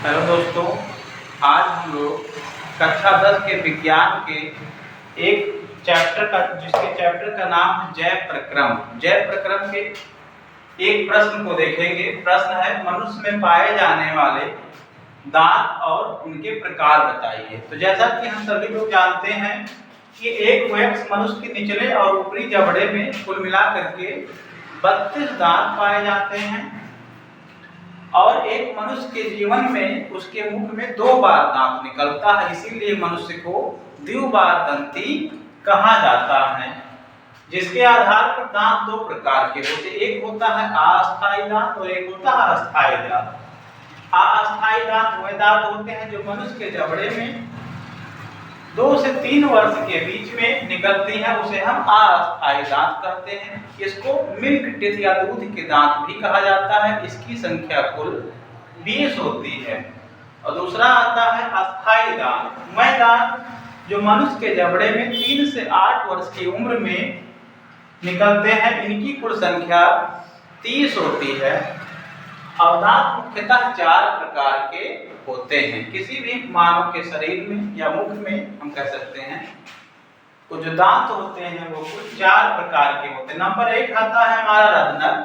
Hello दोस्तों, आज हम लोग कक्षा 10 के विज्ञान के एक जिसके चैप्टर का नाम है जैव प्रक्रम। जैव प्रक्रम के एक प्रश्न को देखेंगे। प्रश्न है, मनुष्य में पाए जाने वाले दांत और उनके प्रकार बताइए। तो जैसा कि हम सभी लोग जानते हैं कि एक वयस्क मनुष्य के निचले और ऊपरी जबड़े में कुल मिलाकर के 32 दांत पाए जाते हैं और एक मनुष्य के जीवन में उसके मुख में 2 बार दांत निकलता है, इसीलिए मनुष्य को द्विबारदंती कहा जाता है। जिसके आधार पर दांत 2 प्रकार के होते, एक होता है अस्थायी दांत और एक होता है अस्थायी दांत। अस्थायी दांत वह दांत होते हैं जो मनुष्य के जबड़े में 2 से 3 वर्ष के बीच में निकलती है, उसे हम अस्थायी दांत कहते हैं। इसको मिल्क टीथ या दूध के दांत भी कहा जाता है। इसकी संख्या कुल 20 होती है। और दूसरा आता है अस्थायी दांत, वह दांत जो मनुष्य के जबड़े में 3 से 8 वर्ष की उम्र में निकलते हैं। इनकी कुल संख्या 30 होती है। और दांत मुख्यतः 4 प्रकार के होते हैं। किसी भी मानव के शरीर में या मुख में हम कह सकते हैं तो जो दांत होते हैं वो कुल 4 प्रकार के होते हैं। नंबर 1 आता है हमारा रत्नक,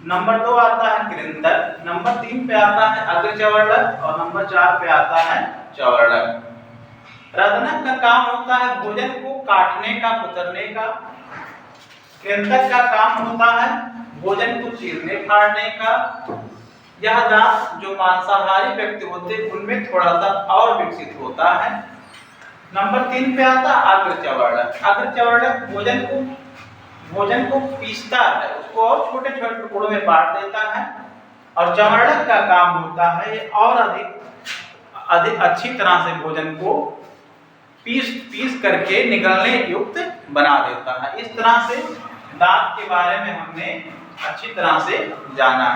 नंबर 2 आता है कृंतक, नंबर 3 पे आता है अग्रचवर्णक और नंबर 4 पे आता है चवर्णक। रत्नक का काम होता है भोजन को काटने का, कुतरने का। कृंतक का काम होता है भोजन को चीरने फाड़ने का। यह दांत जो मांसाहारी व्यक्ति होते हैं उनमें थोड़ा सा और विकसित होता है। नंबर 3 पे आता है अग्रचवर्णक। अग्रचवर्णक भोजन को पीसता है, उसको और छोटे छोटे टुकड़ों में बांट देता है। और चवर्णक का काम होता है ये और अधिक अच्छी तरह से भोजन को पीस करके निगलने युक्त बना देता है। इस तरह से दांत के बारे में हमने अच्छी तरह से जाना।